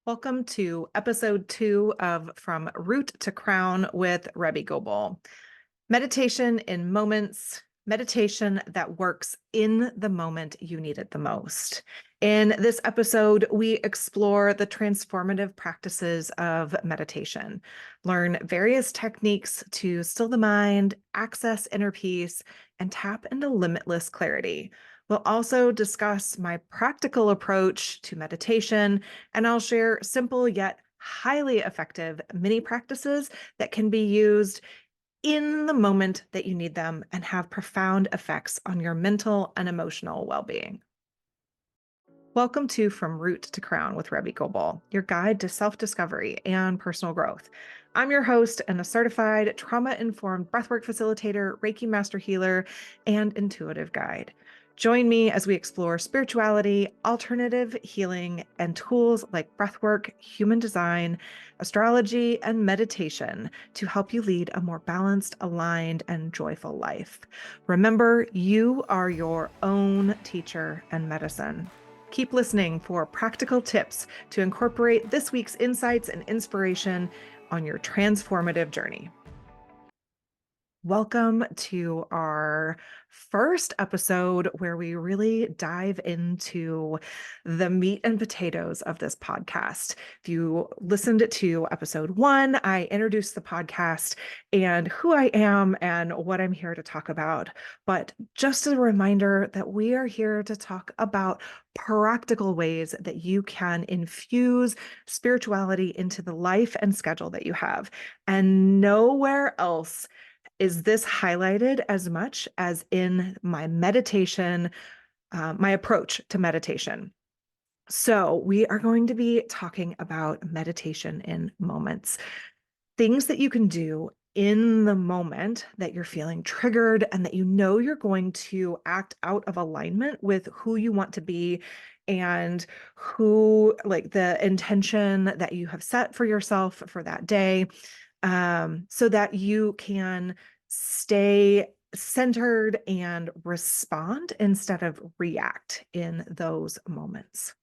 Welcome to episode 2 of From Root to Crown with Rebe. Meditation in moments, meditation that works in the moment you need it the most. In this episode, we explore the transformative practices of meditation, learn various techniques to still the mind, access inner peace, and tap into limitless clarity. We'll also discuss my practical approach to meditation, and I'll share simple yet highly effective mini practices that can be used in the moment that you need them and have profound effects on your mental and emotional well-being. Welcome to From Root to Crown with Rebe, your guide to self-discovery and personal growth. I'm your host and a certified trauma-informed breathwork facilitator, Reiki master healer, and intuitive guide. Join me as we explore spirituality, alternative healing, and tools like breathwork, human design, astrology, and meditation to help you lead a more balanced, aligned, and joyful life. Remember, you are your own teacher and medicine. Keep listening for practical tips to incorporate this week's insights and inspiration on your transformative journey. Welcome to our first episode where we really dive into the meat and potatoes of this podcast. If you listened to episode 1, I introduced the podcast and who I am and what I'm here to talk about. But just a reminder that we are here to talk about practical ways that you can infuse spirituality into the life and schedule that you have. And nowhere else is this highlighted as much as in my meditation, my approach to meditation. So we are going to be talking about meditation in moments, things that you can do in the moment that you're feeling triggered and that you know you're going to act out of alignment with who you want to be and who, like, the intention that you have set for yourself for that day, so that you can stay centered and respond instead of react in those moments.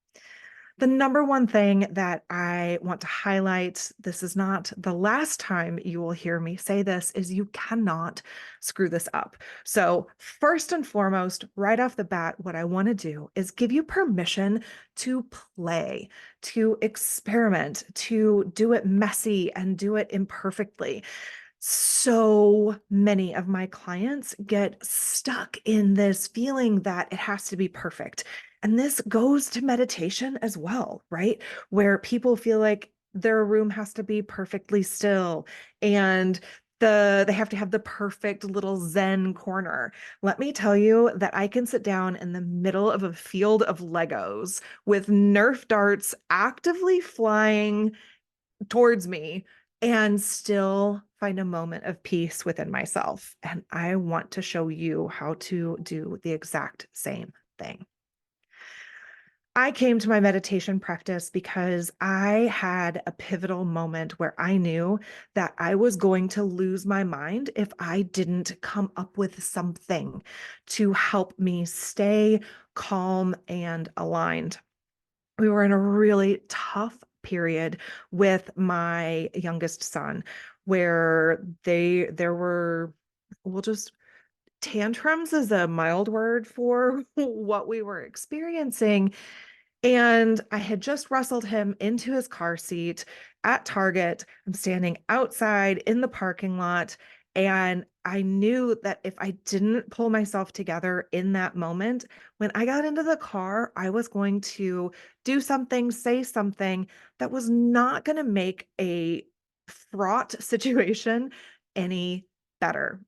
The number one thing that I want to highlight, this is not the last time you will hear me say this, is you cannot screw this up. So first and foremost, right off the bat, what I want to do is give you permission to play, to experiment, to do it messy and do it imperfectly. So many of my clients get stuck in this feeling that it has to be perfect. And this goes to meditation as well, right? Where people feel like their room has to be perfectly still and they have to have the perfect little Zen corner. Let me tell you that I can sit down in the middle of a field of Legos with Nerf darts actively flying towards me and still find a moment of peace within myself. And I want to show you how to do the exact same thing. I came to my meditation practice because I had a pivotal moment where I knew that I was going to lose my mind if I didn't come up with something to help me stay calm and aligned. We were in a really tough period with my youngest son where there were, we'll just, tantrums is a mild word for what we were experiencing. And I had just wrestled him into his car seat at Target. I'm standing outside in the parking lot. And I knew that if I didn't pull myself together in that moment, when I got into the car, I was going to do something, say something that was not going to make a fraught situation any better.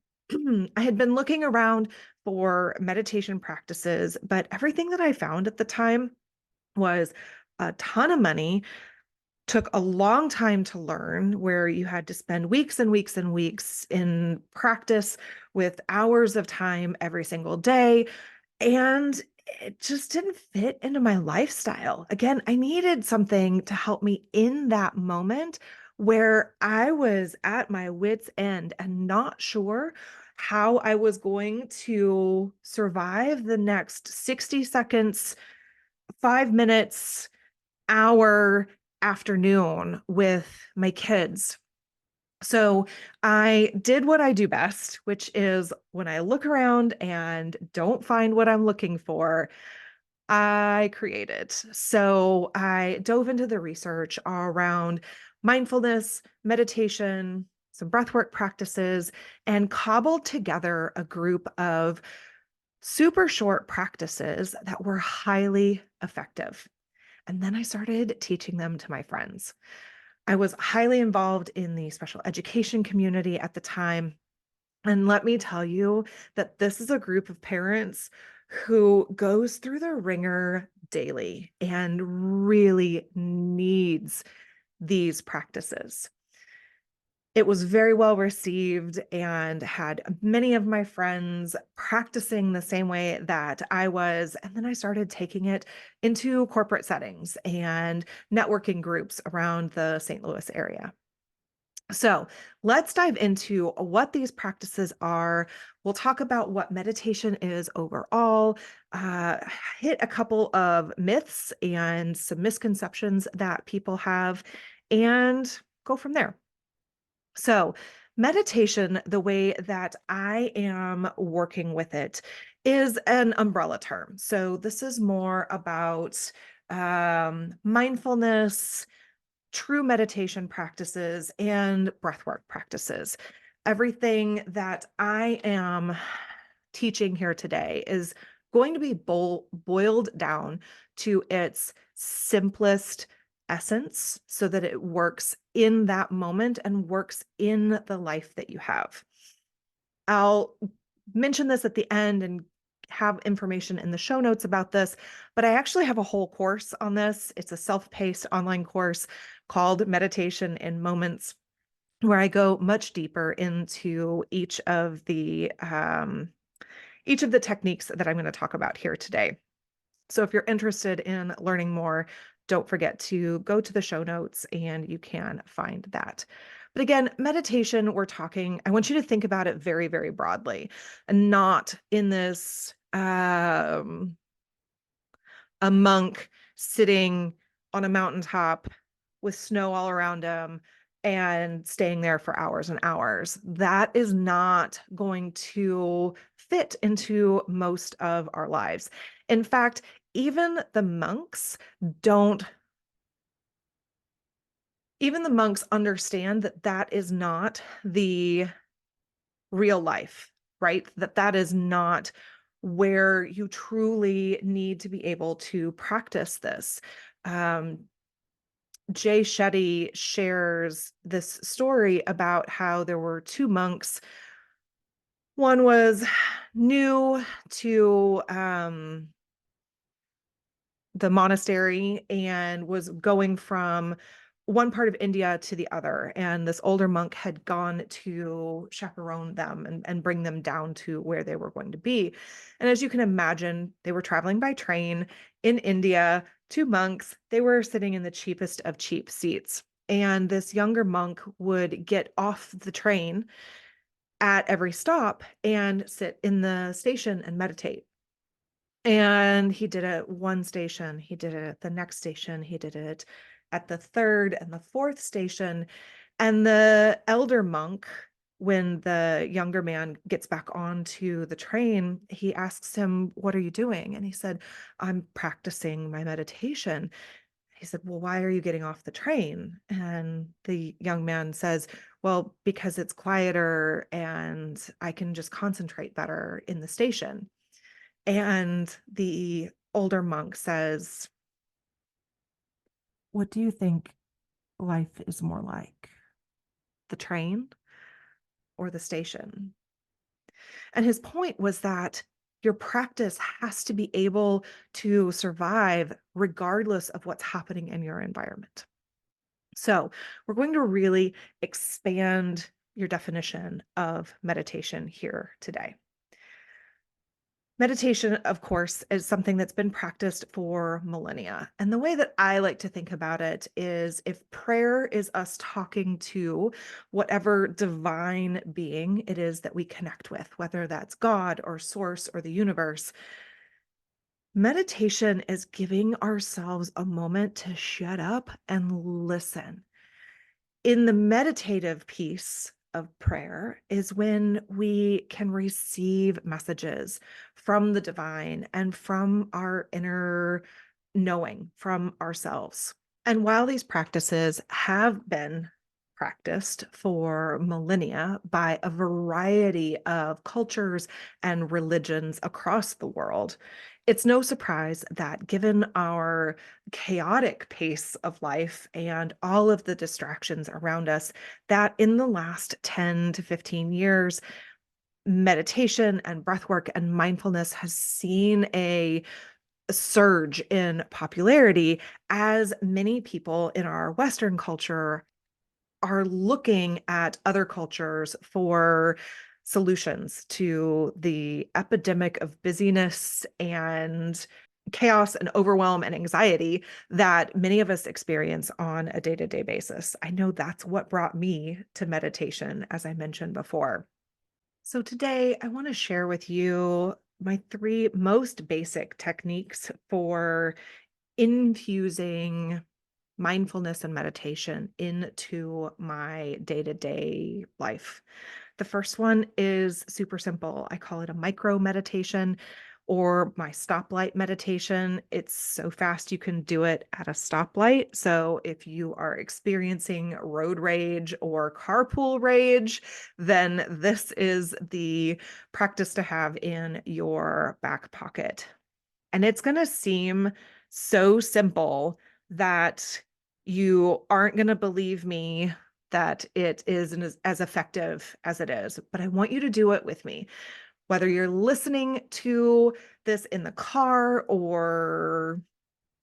I had been looking around for meditation practices, but everything that I found at the time was a ton of money, took a long time to learn, where you had to spend weeks and weeks and weeks in practice with hours of time every single day. And it just didn't fit into my lifestyle. Again, I needed something to help me in that moment where I was at my wit's end and not sure how I was going to survive the next 60 seconds, 5 minutes, hour, afternoon with my kids. So I did what I do best, which is when I look around and don't find what I'm looking for, I created. So I dove into the research around mindfulness, meditation, some breathwork practices, and cobbled together a group of super short practices that were highly effective. And then I started teaching them to my friends. I was highly involved in the special education community at the time. And let me tell you that this is a group of parents who goes through the ringer daily and really needs these practices. It was very well received and had many of my friends practicing the same way that I was. And then I started taking it into corporate settings and networking groups around the St. Louis area. So let's dive into what these practices are. We'll talk about what meditation is overall, uh, hit a couple of myths and some misconceptions that people have, and go from there. So, meditation, the way that I am working with it, is an umbrella term. So, this is more about mindfulness, true meditation practices, and breathwork practices. Everything that I am teaching here today is going to be boiled down to its simplest essence so that it works in that moment and works in the life that you have. I'll mention this at the end and have information in the show notes about this, but I actually have a whole course on this. It's a self-paced online course called Meditation in Moments, where I go much deeper into each of the techniques that I'm going to talk about here today. So if you're interested in learning more, don't forget to go to the show notes and you can find that. But again, meditation, I want you to think about it very, very broadly and not in this a monk sitting on a mountaintop with snow all around him and staying there for hours and hours. That is not going to fit into most of our lives. In fact, even the monks don't, even the monks understand that that is not the real life, right? That is not where you truly need to be able to practice this. Um, Jay Shetty shares this story about how there were two monks. One was new to the monastery and was going from one part of India to the other. And this older monk had gone to chaperone them and bring them down to where they were going to be. And as you can imagine, they were traveling by train in India, two monks. They were sitting in the cheapest of cheap seats. And this younger monk would get off the train at every stop and sit in the station and meditate. And he did it at one station, he did it at the next station, he did it at the third and the fourth station. And the elder monk, when the younger man gets back onto the train, he asks him, "What are you doing?" And he said, "I'm practicing my meditation." He said, "Well, why are you getting off the train?" And the young man says, "Well, because it's quieter and I can just concentrate better in the station." And the older monk says, "What do you think life is more like, the train or the station?" And his point was that your practice has to be able to survive regardless of what's happening in your environment. So, we're going to really expand your definition of meditation here today. Meditation, of course, is something that's been practiced for millennia. And the way that I like to think about it is if prayer is us talking to whatever divine being it is that we connect with, whether that's God or source or the universe, Meditation is giving ourselves a moment to shut up and listen. In the meditative piece of prayer is when we can receive messages from the divine and from our inner knowing from ourselves. And while these practices have been practiced for millennia by a variety of cultures and religions across the world, it's no surprise that given our chaotic pace of life and all of the distractions around us, that in the last 10 to 15 years, meditation and breathwork and mindfulness has seen a surge in popularity as many people in our Western culture are looking at other cultures for solutions to the epidemic of busyness and chaos and overwhelm and anxiety that many of us experience on a day-to-day basis. I know that's what brought me to meditation, as I mentioned before. So today I want to share with you my three most basic techniques for infusing mindfulness and meditation into my day to day life. The first one is super simple. I call it a micro meditation or my stoplight meditation. It's so fast you can do it at a stoplight. So if you are experiencing road rage or carpool rage, then this is the practice to have in your back pocket. And it's going to seem so simple that you aren't going to believe me that it is as effective as it is. But I want you to do it with me. Whether you're listening to this in the car or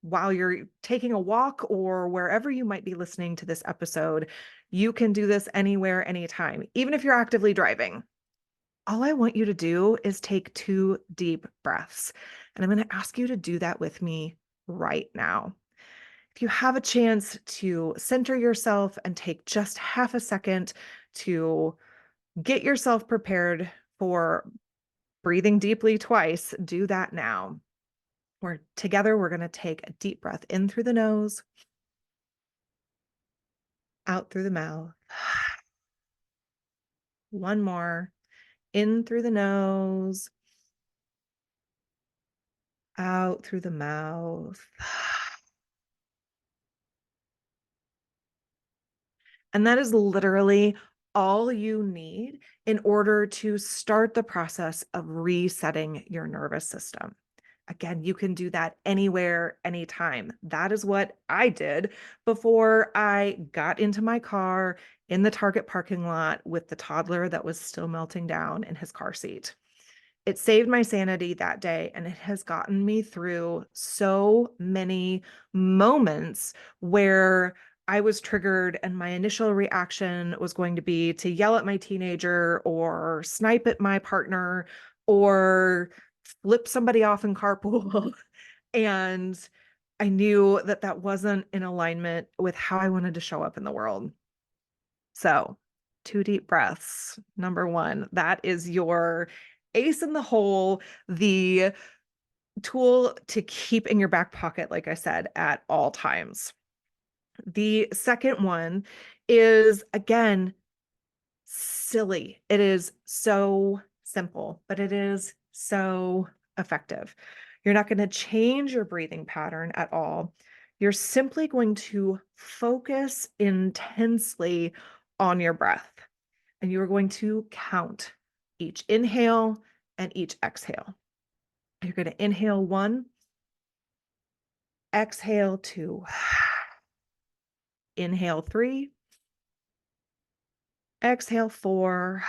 while you're taking a walk or wherever you might be listening to this episode, you can do this anywhere, anytime, even if you're actively driving. All I want you to do is take 2 deep breaths. And I'm going to ask you to do that with me right now. If you have a chance to center yourself and take just half a second to get yourself prepared for breathing deeply twice, do that now. We're going to take a deep breath in through the nose, out through the mouth. One more, in through the nose, out through the mouth. And that is literally all you need in order to start the process of resetting your nervous system. Again, you can do that anywhere, anytime. That is what I did before I got into my car in the Target parking lot with the toddler that was still melting down in his car seat. It saved my sanity that day, and it has gotten me through so many moments where I was triggered, and my initial reaction was going to be to yell at my teenager or snipe at my partner or flip somebody off in carpool. And I knew that that wasn't in alignment with how I wanted to show up in the world. So, 2 deep breaths. Number one, that is your ace in the hole, the tool to keep in your back pocket, like I said, at all times. The second one is, again, silly. It is so simple, but it is so effective. You're not going to change your breathing pattern at all. You're simply going to focus intensely on your breath, and you are going to count each inhale and each exhale. You're going to inhale 1, exhale 2, inhale 3, exhale 4,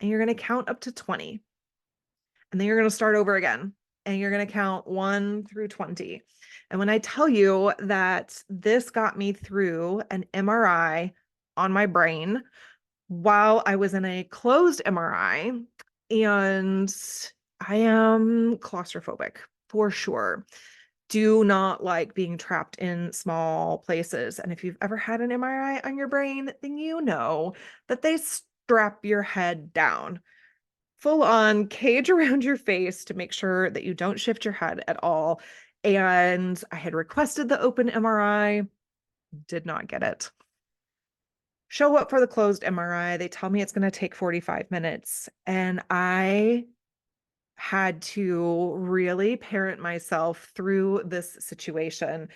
and you're going to count up to 20. And then you're going to start over again, and you're going to count 1 through 20. And when I tell you that this got me through an MRI on my brain while I was in a closed MRI, and I am claustrophobic for sure. Do not like being trapped in small places. And if you've ever had an MRI on your brain, then you know that they strap your head down full on cage around your face to make sure that you don't shift your head at all. And I had requested the open MRI, did not get it. Show up for the closed MRI. They tell me it's going to take 45 minutes. And I had to really parent myself through this situation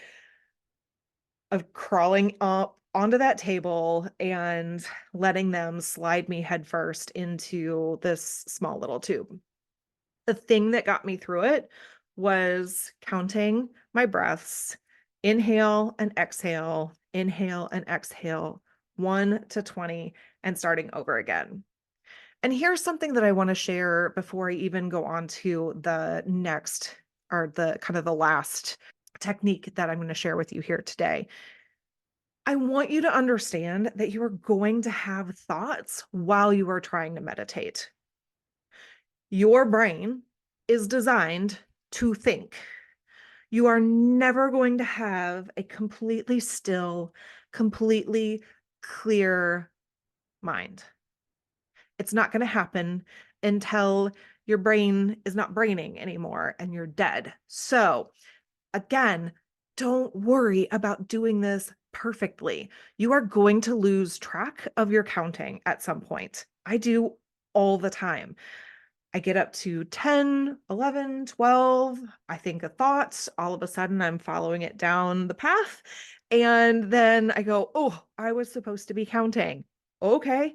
of crawling up onto that table and letting them slide me headfirst into this small little tube. The thing that got me through it was counting my breaths, inhale and exhale, 1 to 20, and starting over again. And here's something that I want to share before I even go on to the next or the kind of the last technique that I'm going to share with you here today. I want you to understand that you are going to have thoughts while you are trying to meditate. Your brain is designed to think. You are never going to have a completely still, completely clear mind. It's not going to happen until your brain is not braining anymore and you're dead. So, again, don't worry about doing this perfectly. You are going to lose track of your counting at some point. I do all the time. I get up to 10, 11, 12. I think a thought. All of a sudden, I'm following it down the path. And then I go, oh, I was supposed to be counting. Okay.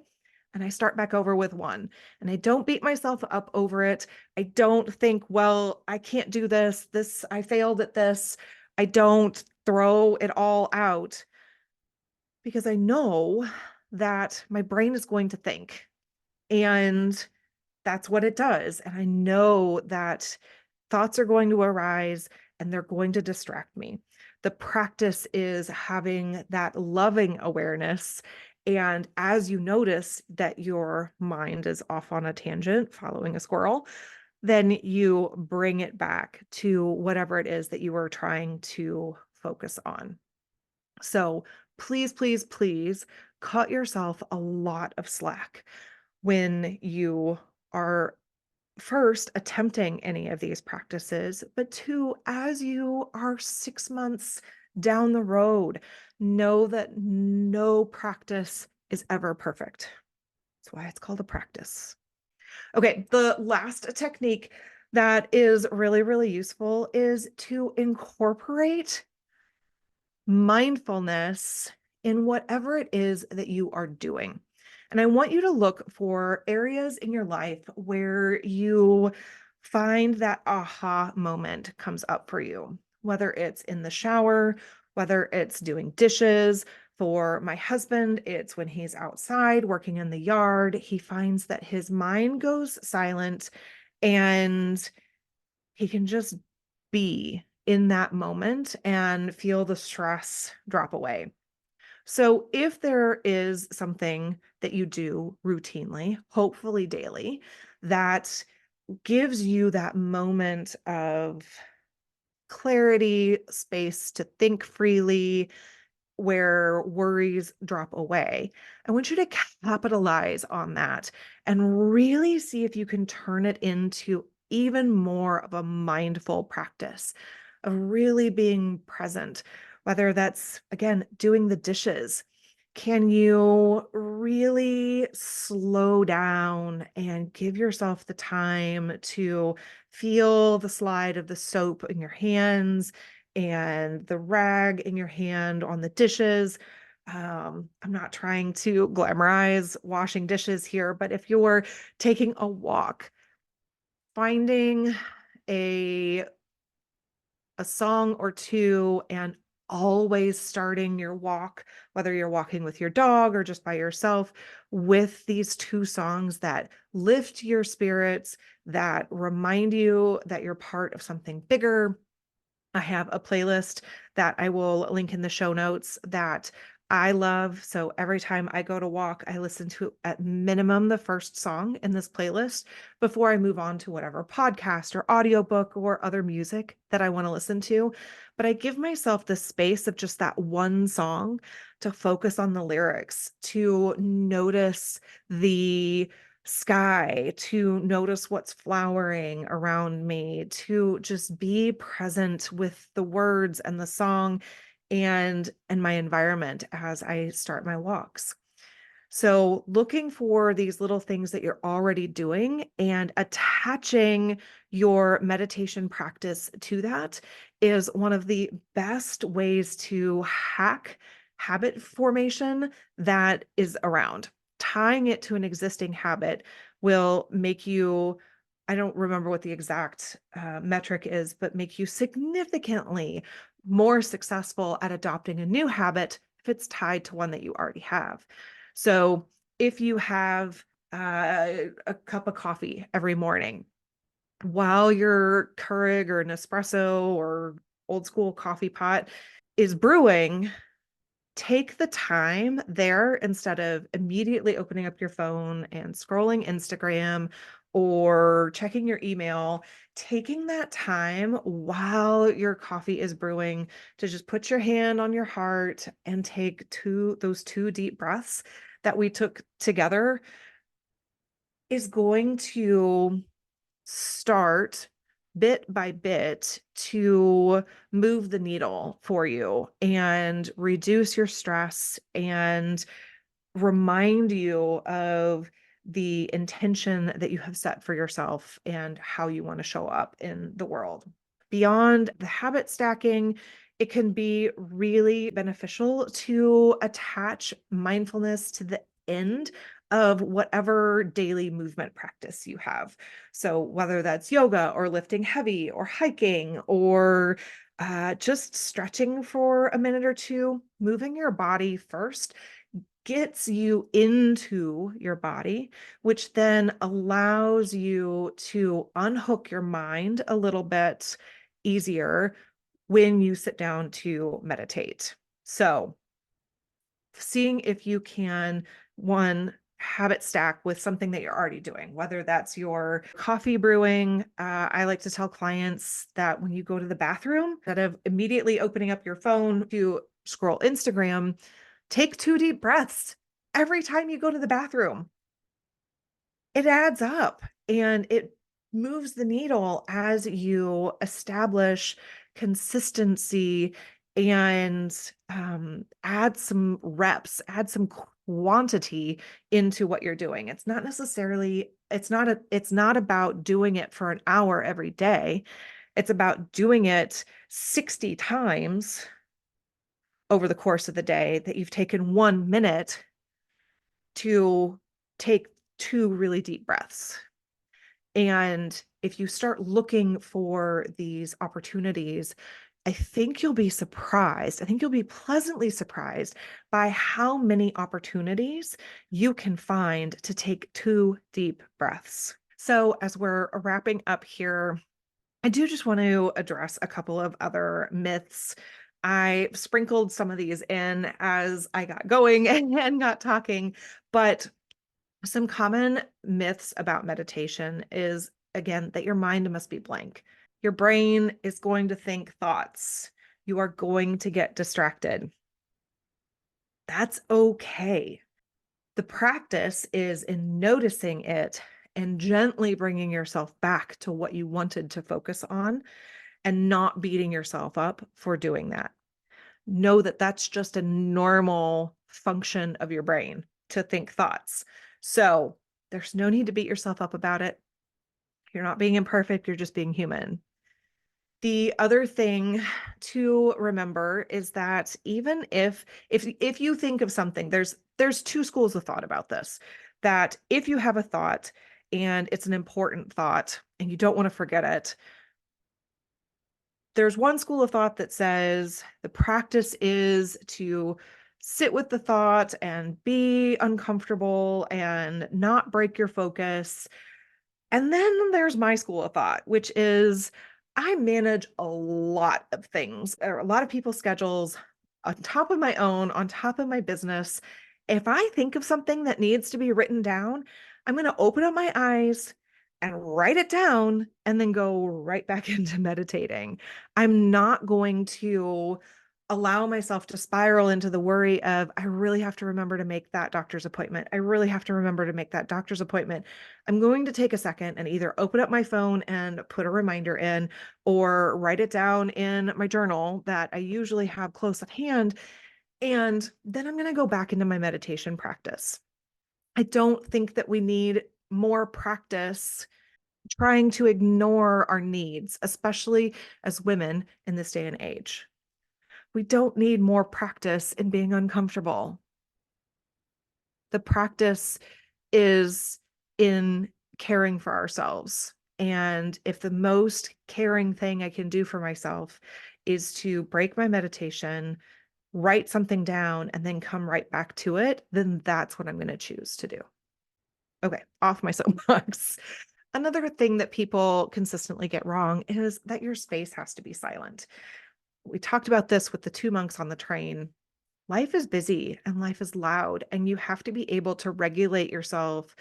And I start back over with 1. And I don't beat myself up over it. I don't think, well, I can't do this. I failed at this. I don't throw it all out because I know that my brain is going to think. And that's what it does. And I know that thoughts are going to arise and they're going to distract me. The practice is having that loving awareness. And as you notice that your mind is off on a tangent, following a squirrel, then you bring it back to whatever it is that you are trying to focus on. So please, please, please cut yourself a lot of slack when you are first attempting any of these practices, but 2, as you are 6 months down the road, know that no practice is ever perfect. That's why it's called a practice. Okay, the last technique that is really, really useful is to incorporate mindfulness in whatever it is that you are doing. And I want you to look for areas in your life where you find that aha moment comes up for you, whether it's in the shower, whether it's doing dishes. For my husband, it's when he's outside working in the yard. He finds that his mind goes silent and he can just be in that moment and feel the stress drop away. So, if there is something that you do routinely, hopefully daily, that gives you that moment of clarity, space to think freely, where worries drop away, I want you to capitalize on that and really see if you can turn it into even more of a mindful practice of really being present, whether that's, again, doing the dishes. Can you really slow down and give yourself the time to feel the slide of the soap in your hands and the rag in your hand on the dishes? I'm not trying to glamorize washing dishes here, but if you're taking a walk, finding a song or two and always starting your walk, whether you're walking with your dog or just by yourself, with these 2 songs that lift your spirits, that remind you that you're part of something bigger. I have a playlist that I will link in the show notes that I love. So every time I go to walk, I listen to at minimum the first song in this playlist before I move on to whatever podcast or audiobook or other music that I want to listen to. But I give myself the space of just that one song to focus on the lyrics, to notice the sky, to notice what's flowering around me, to just be present with the words and the song and my environment as I start my walks. So, looking for these little things that you're already doing and attaching your meditation practice to that is one of the best ways to hack habit formation that is around. Tying it to an existing habit will make you, I don't remember what the exact metric is, but make you significantly more successful at adopting a new habit if it's tied to one that you already have. So if you have a cup of coffee every morning while your Keurig or Nespresso or old school coffee pot is brewing, take the time there instead of immediately opening up your phone and scrolling Instagram or checking your email, taking that time while your coffee is brewing to just put your hand on your heart and take those two deep breaths that we took together is going to start bit by bit to move the needle for you and reduce your stress and remind you of the intention that you have set for yourself and how you want to show up in the world. Beyond the habit stacking, it can be really beneficial to attach mindfulness to the end of whatever daily movement practice you have. So, whether that's yoga or lifting heavy or hiking or just stretching for a minute or two, moving your body first gets you into your body, which then allows you to unhook your mind a little bit easier when you sit down to meditate. So, seeing if you can, one, habit stack with something that you're already doing, whether that's your coffee brewing. I like to tell clients that when you go to the bathroom, instead of immediately opening up your phone to scroll Instagram, take two deep breaths every time you go to the bathroom. It adds up and it moves the needle as you establish consistency and add some reps, add some quantity into what you're doing. It's not necessarily, it's not about doing it for an hour every day. It's about doing it 60 times over the course of the day that you've taken 1 minute to take two really deep breaths. And if you start looking for these opportunities, I think you'll be surprised. I think you'll be pleasantly surprised by how many opportunities you can find to take two deep breaths. So, as we're wrapping up here, I do just want to address a couple of other myths. I sprinkled some of these in as I got going and got talking, but some common myths about meditation is, again, that your mind must be blank. Your brain is going to think thoughts. You are going to get distracted. That's okay. The practice is in noticing it and gently bringing yourself back to what you wanted to focus on and not beating yourself up for doing that. Know that that's just a normal function of your brain to think thoughts. So there's no need to beat yourself up about it. You're not being imperfect, you're just being human. The other thing to remember is that even if you think of something, there's two schools of thought about this. That if you have a thought and it's an important thought and you don't want to forget it, there's one school of thought that says the practice is to sit with the thought and be uncomfortable and not break your focus. And then there's my school of thought, which is I manage a lot of things, or a lot of people's schedules on top of my own, on top of my business. If I think of something that needs to be written down, I'm going to open up my eyes and write it down and then go right back into meditating. I'm not going to allow myself to spiral into the worry of, I really have to remember to make that doctor's appointment. I really have to remember to make that doctor's appointment. I'm going to take a second and either open up my phone and put a reminder in or write it down in my journal that I usually have close at hand. And then I'm going to go back into my meditation practice. I don't think that we need more practice trying to ignore our needs, especially as women in this day and age. We don't need more practice in being uncomfortable. The practice is in caring for ourselves. And if the most caring thing I can do for myself is to break my meditation, write something down, and then come right back to it, then that's what I'm going to choose to do. Okay, off my soapbox. Another thing that people consistently get wrong is that your space has to be silent. We talked about this with the two monks on the train. Life is busy and life is loud, and you have to be able to regulate yourself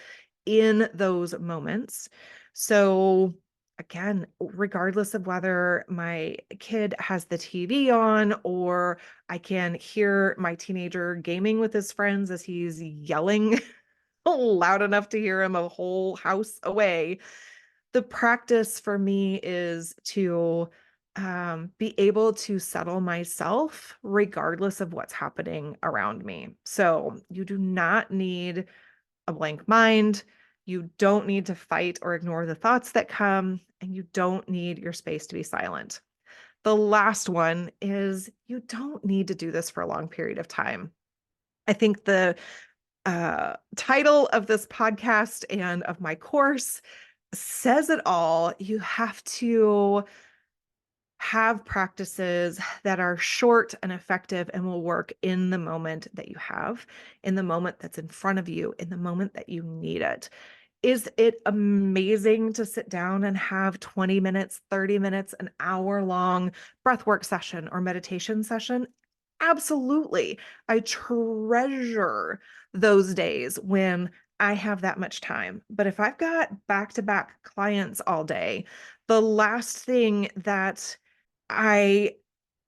in those moments. So, again, regardless of whether my kid has the TV on or I can hear my teenager gaming with his friends as he's yelling loud enough to hear him a whole house away, the practice for me is to be able to settle myself regardless of what's happening around me. So you do not need a blank mind. You don't need to fight or ignore the thoughts that come, and you don't need your space to be silent. The last one is you don't need to do this for a long period of time. I think the title of this podcast and of my course says it all. You have to have practices that are short and effective and will work in the moment that you have, in the moment that's in front of you, in the moment that you need it. Is it amazing to sit down and have 20 minutes, 30 minutes, an hour long breathwork session or meditation session? Absolutely. I treasure those days when I have that much time. But if I've got back to back clients all day, the last thing that I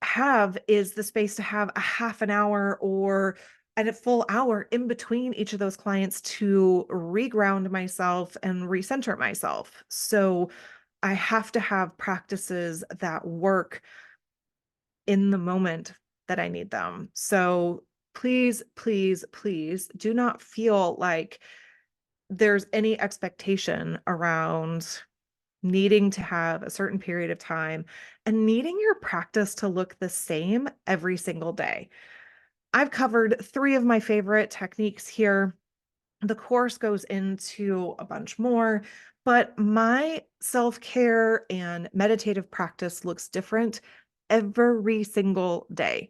have is the space to have a half an hour or a full hour in between each of those clients to reground myself and recenter myself. So I have to have practices that work in the moment that I need them. So please, please, please do not feel like there's any expectation around needing to have a certain period of time and needing your practice to look the same every single day. I've covered three of my favorite techniques here. The course goes into a bunch more, but my self-care and meditative practice looks different every single day.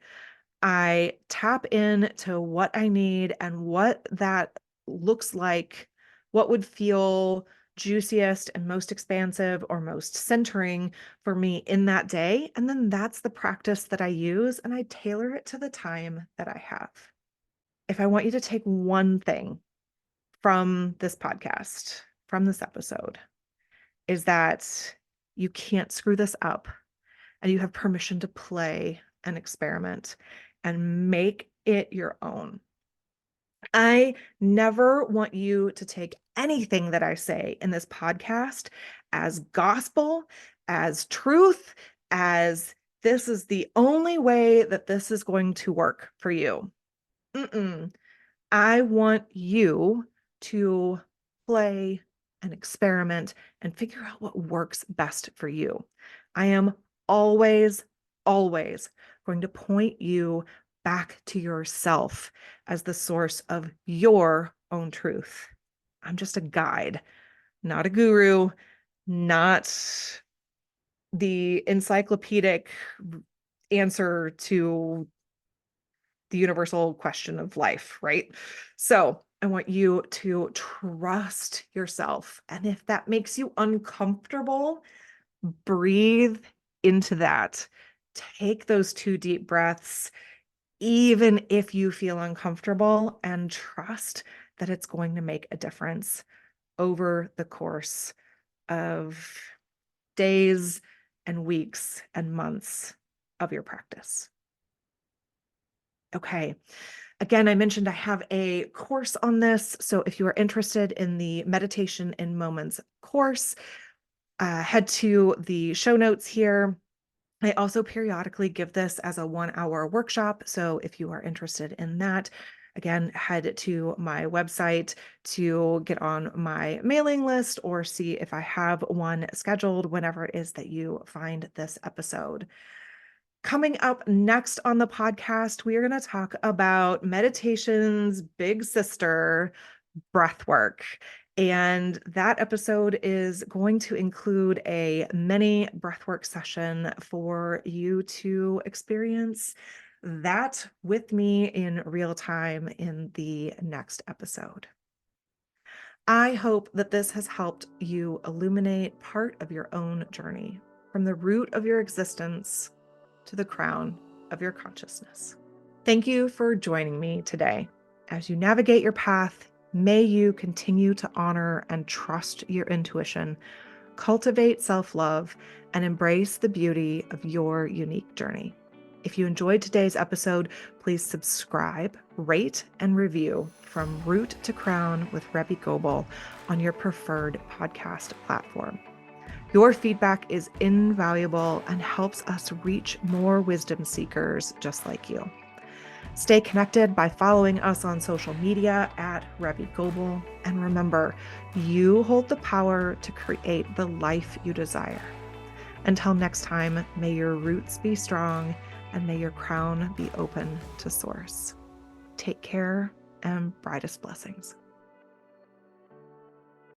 I tap into what I need and what that looks like, what would feel juiciest and most expansive or most centering for me in that day. And then that's the practice that I use, and I tailor it to the time that I have. If I want you to take one thing from this podcast, from this episode, is that you can't screw this up and you have permission to play and experiment and make it your own. I never want you to take anything that I say in this podcast as gospel, as truth, as this is the only way that this is going to work for you. Mm-mm. I want you to play and experiment and figure out what works best for you. I am always, always going to point you back to yourself as the source of your own truth. I'm just a guide, not a guru, not the encyclopedic answer to the universal question of life, right? So I want you to trust yourself. And if that makes you uncomfortable, breathe into that. Take those 2 deep breaths, even if you feel uncomfortable, and trust that it's going to make a difference over the course of days and weeks and months of your practice. Okay. Again, I mentioned I have a course on this. So if you are interested in the Meditation in Moments course, head to the show notes here. I also periodically give this as a 1 hour workshop. So if you are interested in that, again, head to my website to get on my mailing list or see if I have one scheduled whenever it is that you find this episode. Coming up next on the podcast, we are going to talk about meditation's big sister, breath work. And that episode is going to include a mini breathwork session for you to experience that with me in real time in the next episode. I hope that this has helped you illuminate part of your own journey from the root of your existence to the crown of your consciousness. Thank you for joining me today. As you navigate your path, may you continue to honor and trust your intuition, cultivate self-love, and embrace the beauty of your unique journey. If you enjoyed today's episode, please subscribe, rate, and review From Root to Crown with Rebe on your preferred podcast platform. Your feedback is invaluable and helps us reach more wisdom seekers just like you. Stay connected by following us on social media at Rebe Goebel. And remember, you hold the power to create the life you desire. Until next time, may your roots be strong and may your crown be open to source. Take care and brightest blessings.